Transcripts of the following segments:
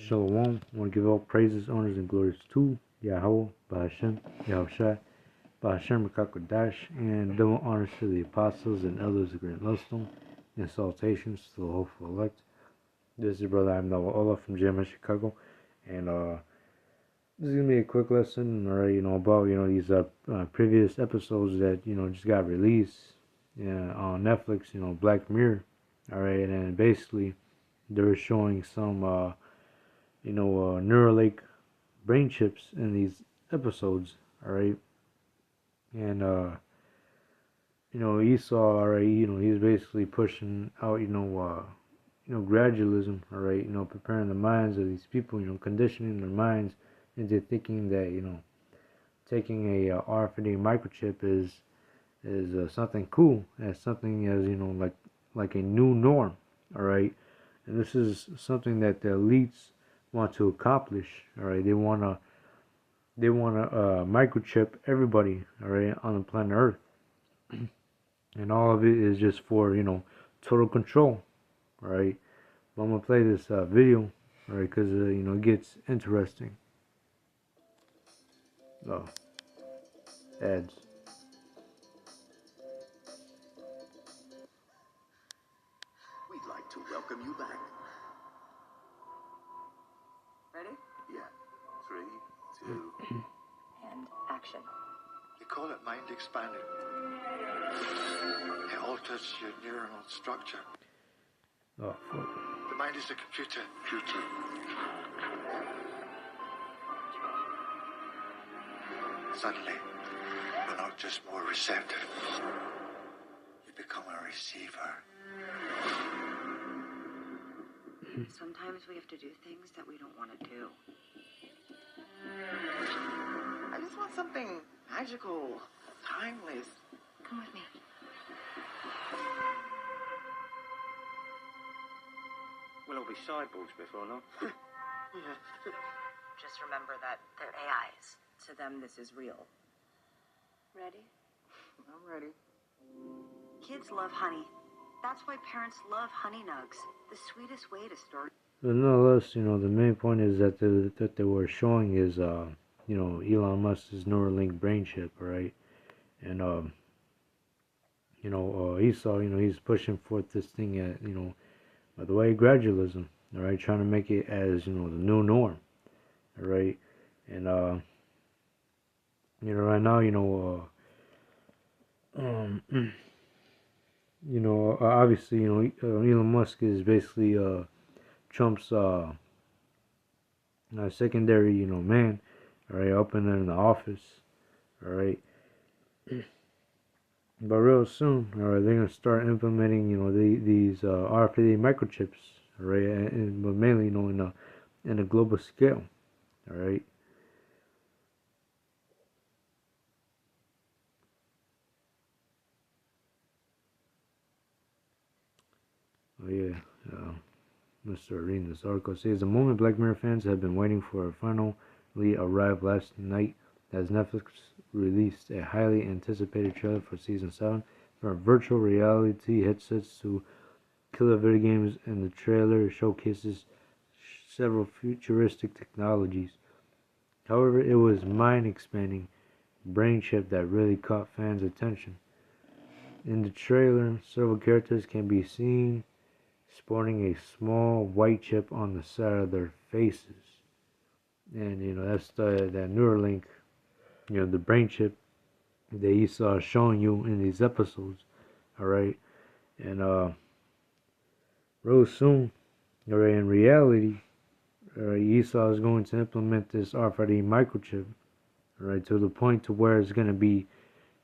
Shalom. I want to give all praises, honors, and glories to Yahweh, Bahashem, Yahushua, Bahashem, Rakakodash, and double honors to the apostles and elders of Great Millstone, and salutations to the hopeful elect. This is your brother, I'm Noah Ola from GMS Chicago, and this is going to be a quick lesson, about, these previous episodes that, just got released on Netflix, Black Mirror, alright, and basically, they were showing some, Neuralink brain chips in these episodes, alright? And, Esau, alright, he's basically pushing out, gradualism, alright, preparing the minds of these people, conditioning their minds into thinking that, taking a RFID microchip is something cool, as something as, like a new norm, alright? And this is something that the elites want to accomplish. All right, they wanna microchip everybody. All right, on the planet Earth, and all of it is just for total control. All right, but I'm gonna play this video. All right, because it gets interesting. Oh, ads. We'd like to welcome you back. Ready? Yeah. 3, 2. And action. They call it mind expanding. It alters your neuronal structure. Oh, fuck. The mind is a computer. Suddenly, you're not just more receptive. You become a receiver. Sometimes we have to do things that we don't want to do. I just want something magical, timeless. Come with me. We'll all be cyborgs before long. Yeah. Just remember that they're AIs. To them, this is real. Ready? I'm ready. Kids love honey. That's why parents love Honey Nugs. The sweetest way to start. But nonetheless, the main point is that they were showing is, Elon Musk's Neuralink brain chip, right? And, Esau, he's pushing forth this thing at, by the way, gradualism, all right, trying to make it as, the new norm, all right? And, right now, obviously, Elon Musk is basically, Trump's, secondary, man, all right, up in the office, all right? But real soon, all right, they're gonna start implementing, these RFID microchips, all right, but mainly, in a global scale, all right. Oh yeah, let's start reading this article. It says the moment Black Mirror fans have been waiting for finally arrived last night as Netflix released a highly anticipated trailer for season 7 from virtual reality headsets to killer video games, and the trailer showcases several futuristic technologies. However, it was mind-expanding brain chip that really caught fans' attention. In the trailer, several characters can be seen sporting a small white chip on the side of their faces. And, that's that Neuralink, the brain chip that Esau is showing you in these episodes, alright? And, real soon, alright, in reality, Esau is going to implement this RFID microchip, alright, to the point to where it's going to be,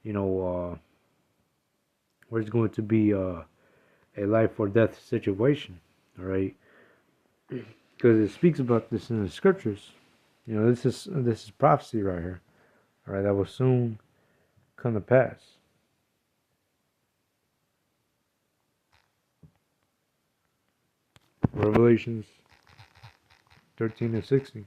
where it's going to be, a life or death situation, alright? Because it speaks about this in the scriptures. This is prophecy right here, alright, that will soon come to pass. Revelations 13 and 16.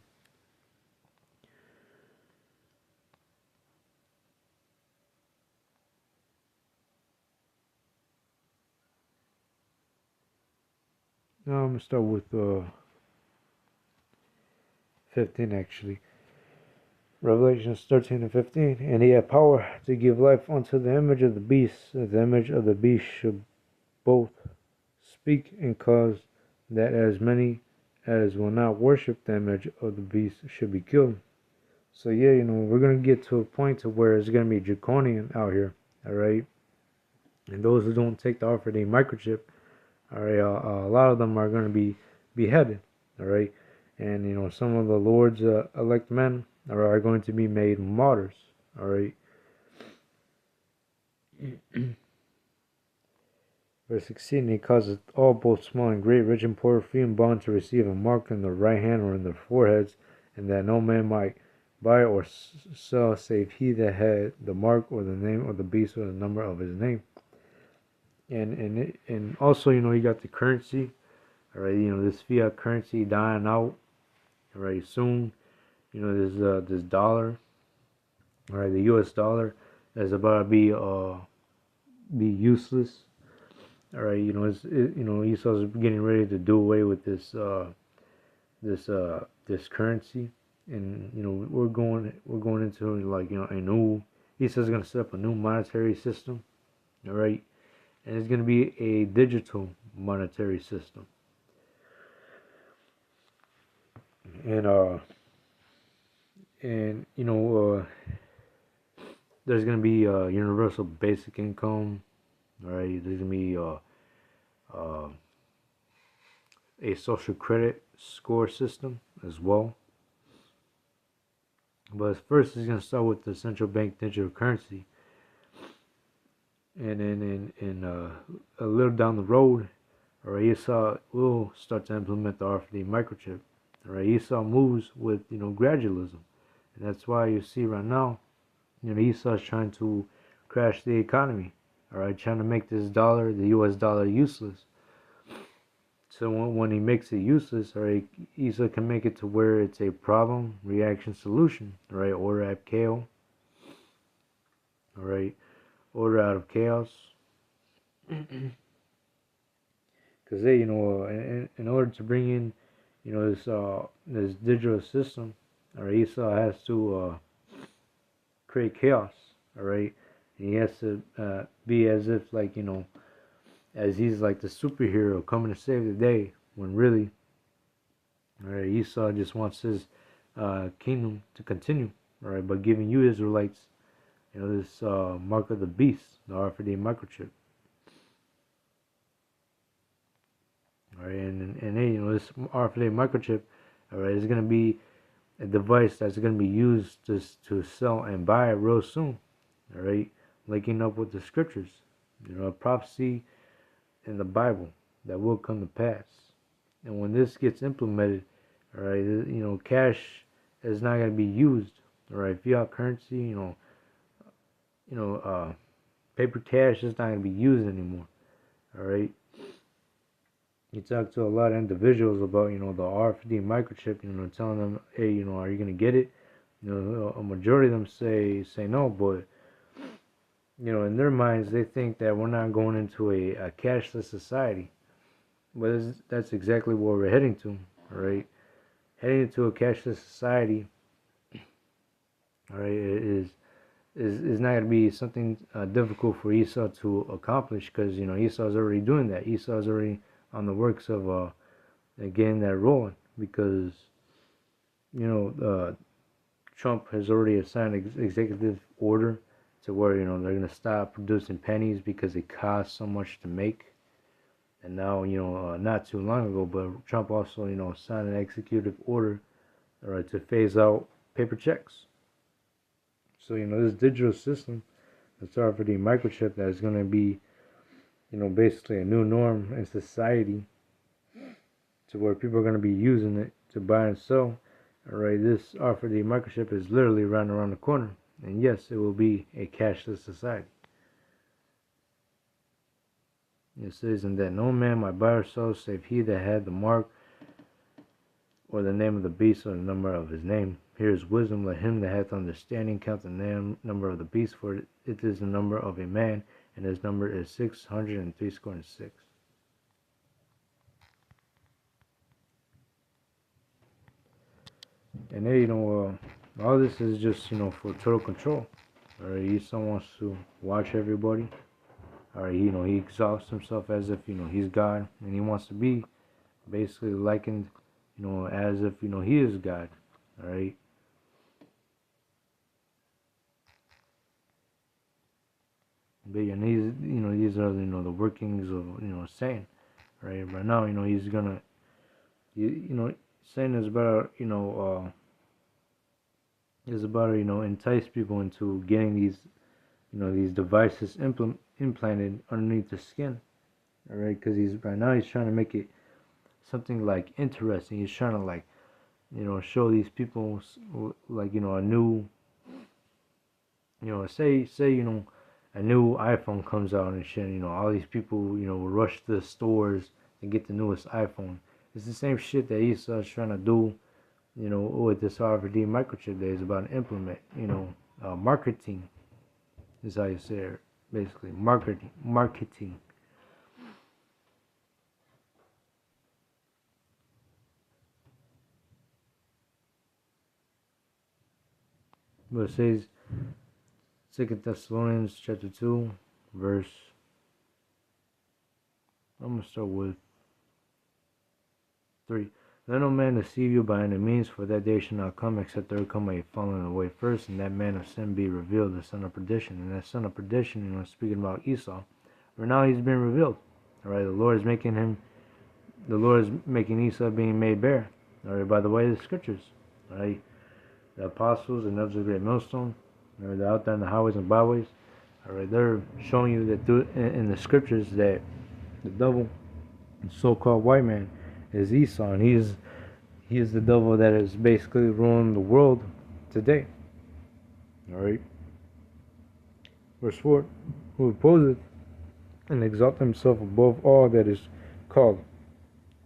Now I'm gonna start with 15 actually. Revelations 13 and 15. And he had power to give life unto the image of the beast. The image of the beast should both speak and cause that as many as will not worship the image of the beast should be killed. So yeah, we're gonna get to a point to where it's gonna be draconian out here, all right. And those who don't take the offer of the microchip, all right, a lot of them are gonna be beheaded, all right. And some of the Lord's elect men are going to be made martyrs, all right. Verse 16, he causeth all, both small and great, rich and poor, free and bond, to receive a mark in their right hand or in their foreheads, and that no man might buy or sell save he that had the mark or the name of the beast or the number of his name. And also, you got the currency, all right. This fiat currency dying out, all right, soon. This dollar, all right, the U.S. dollar is about to be useless. All right, Esau's getting ready to do away with this currency, and we're going into a new. Esau's going to set up a new monetary system, all right, and it's going to be a digital monetary system, and there's going to be universal basic income, all right. There's going to be a social credit score system as well. But first, it's going to start with the central bank digital currency. And then a little down the road, all right, Esau will start to implement the RFID microchip. All right, Esau moves with, gradualism. And that's why you see right now, Esau's trying to crash the economy. All right, trying to make this dollar, the U.S. dollar, useless. So when he makes it useless, all right, Esau can make it to where it's a problem, reaction, solution. All right, order at chaos. All right, order out of chaos. Because they, in order to bring in, this digital system, all right, Esau has to create chaos. All right, and he has to be as if as he's like the superhero coming to save the day, when really, all right, Esau just wants his kingdom to continue, all right, by giving you Israelites, this mark of the beast, the RFID microchip, all right, and this RFID microchip, all right, is going to be a device that's going to be used to sell and buy real soon, all right, linking up with the scriptures, a prophecy in the Bible that will come to pass. And when this gets implemented, all right, cash is not going to be used. All right, fiat currency, paper cash is not going to be used anymore. All right. You talk to a lot of individuals about, the RFID microchip, telling them, hey, are you going to get it? A majority of them say no, but in their minds, they think that we're not going into a cashless society. But that's exactly what we're heading to, all right? Heading into a cashless society, all right, is not going to be something difficult for Esau to accomplish, because, Esau's already doing that. Esau's already on the works of getting that rolling, because, Trump has already assigned executive order to where, they're going to stop producing pennies because it costs so much to make. And now, not too long ago, but Trump also, signed an executive order, all right, to phase out paper checks. So, this digital system, the RFID microchip, that is going to be, basically a new norm in society, to where people are going to be using it to buy and sell. All right, this RFID microchip is literally right around the corner. And yes, it will be a cashless society. It says, and that no man might buy or sell save he that had the mark or the name of the beast or the number of his name. Here is wisdom. Let him that hath understanding count the number of the beast, for it is the number of a man, and his number is 666. And then, all this is just, for total control. Alright, Esau wants to watch everybody. Alright, he exalts himself as if, he's God, and he wants to be basically likened, as if, he is God. Alright. But and these are, the workings of, Satan. Right. Right now, he's gonna, Satan is about, entice people into getting these devices implanted underneath the skin. All right, because he's trying to make it something like interesting. He's trying to like, show these people like, a new, say, a new iPhone comes out and shit. All these people, will rush to the stores and get the newest iPhone. It's the same shit that Esau's trying to do, with this RFID microchip that is about to implement. Marketing is how you say it, basically. Marketing. But it says, 2 Thessalonians chapter 2, verse, I'm going to start with 3. Let no man deceive you by any means, for that day shall not come, except there come a falling away first, and that man of sin be revealed, the son of perdition. And that son of perdition, speaking about Esau, for now he's been revealed. Alright, the Lord is making Esau being made bare. Alright, by the way of the scriptures. Alright, the apostles and of the great millstone, they're out there in the highways and byways. Alright, they're showing you that in the scriptures that the devil, the so-called white man, is Esau, and he is the devil that is basically ruling the world today. Alright. Verse 4, who opposeth and exalt himself above all that is called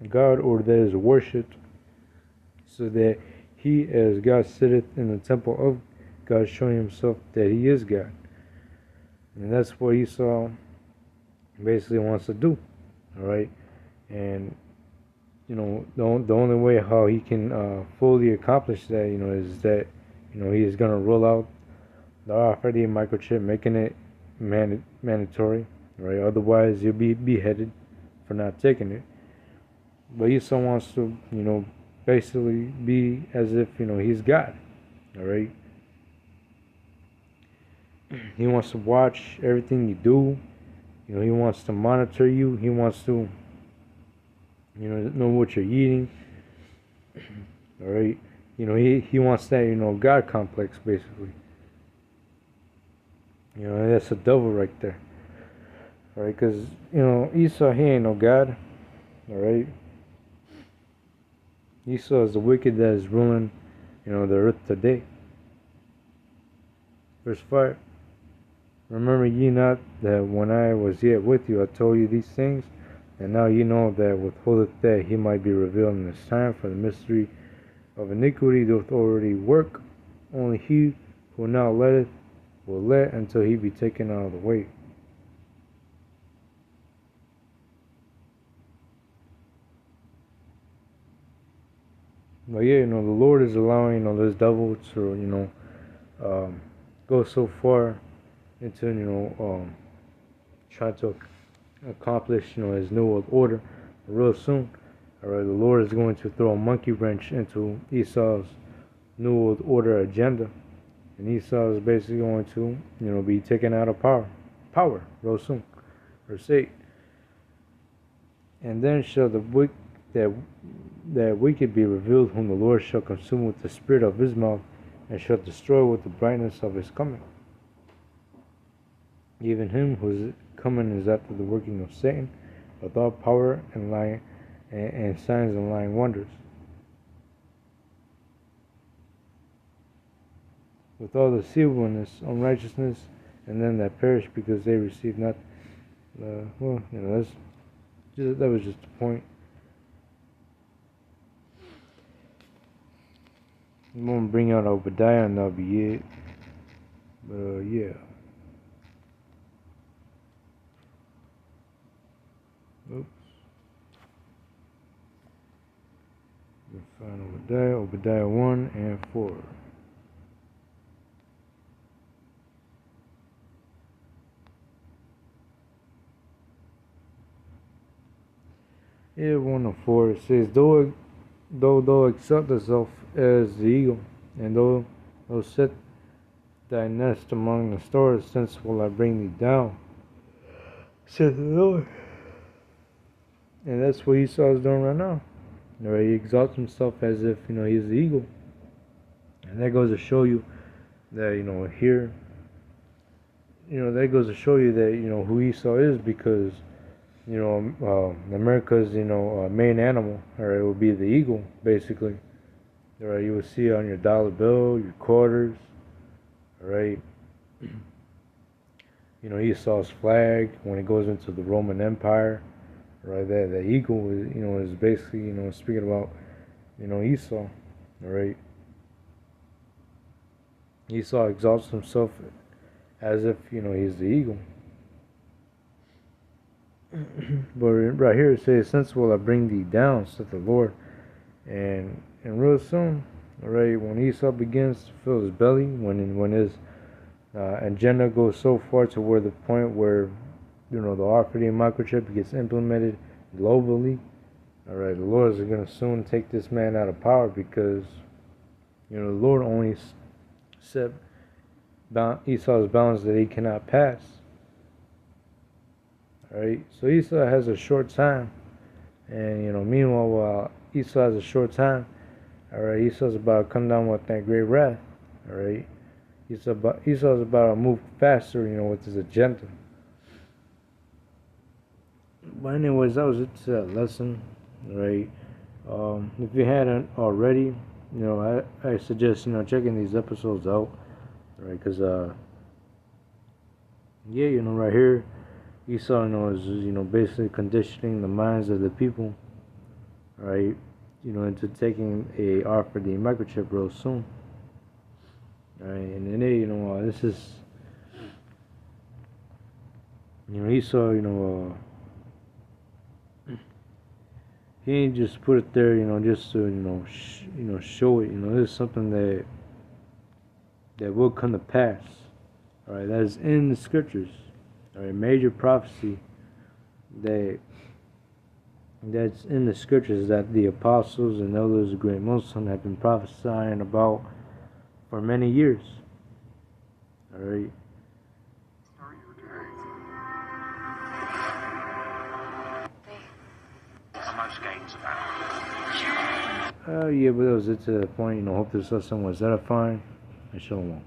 God or that is worshipped, so that he as God sitteth in the temple of God, showing himself that he is God. And that's what Esau basically wants to do. Alright. And the only way how he can fully accomplish that, is that, he is going to roll out the RFID microchip, making it mandatory, right? Otherwise, you'll be beheaded for not taking it. But Esau wants to, basically be as if, he's God, all right? He wants to watch everything you do. He wants to monitor you. He wants to, know what you're eating. All right. He wants that, God complex, basically. That's a devil right there. All right, because, Esau, he ain't no God. All right. Esau is the wicked that is ruling, the earth today. Verse 5. Remember ye not that when I was yet with you, I told you these things? And now you know that withholdeth that he might be revealed in this time, for the mystery of iniquity doth already work. Only he who now letteth will let until he be taken out of the way. But yeah, the Lord is allowing, this devil to, go so far into, try to accomplish, his new world order real soon. Alright, the Lord is going to throw a monkey wrench into Esau's new world order agenda, and Esau is basically going to, be taken out of power real soon. Verse 8. And then shall that wicked be revealed, whom the Lord shall consume with the spirit of his mouth, and shall destroy with the brightness of his coming. Even him whose coming is after the working of Satan, with all power and lying and signs and lying wonders, with all deceivableness, unrighteousness, and them that perish because they receive not. That was just the point. I'm gonna bring out Obadiah and that'll be it. But yeah. Oops. We find Obadiah 1 and 4. Yeah, 1 and 4. It says, though thou accept thyself as the eagle, and though thou set thy nest among the stars, since will I bring thee down, said the Lord. And that's what Esau is doing right now. Right? He exalts himself as if, he's the eagle. And that goes to show you that, here, that goes to show you that, who Esau is, because, America's, main animal, alright, would be the eagle, basically. Alright, you will see it on your dollar bill, your quarters, alright. Esau's flag, when it goes into the Roman Empire, right, that eagle is, is basically, speaking about, Esau, alright. Esau exalts himself as if, he's the eagle. But right here it says, since will I bring thee down, said the Lord. And real soon, alright, when Esau begins to fill his belly, when his agenda goes so far to where the point where, the RFID microchip gets implemented globally, alright, the Lord is going to soon take this man out of power, because, the Lord only set Esau's bounds that he cannot pass. Alright, so Esau has a short time, and meanwhile, while Esau has a short time, alright, Esau's about to come down with that great wrath. Alright, Esau's about to move faster, with his agenda. But anyways, that was it to that lesson. Alright, if you hadn't already, I suggest checking these episodes out. Alright, because right here, Esau, is, basically conditioning the minds of the people, right, into taking a RFID microchip real soon. Right, and then, this is, Esau, he ain't just put it there, just to, show it. This is something that will come to pass. All right, that is in the scriptures. All right, major prophecy that's in the scriptures that the apostles and elders of Great Muslim have been prophesying about for many years. All right. Most games about. Yeah, but that was it to the point. Hope this lesson was edifying. And shalom.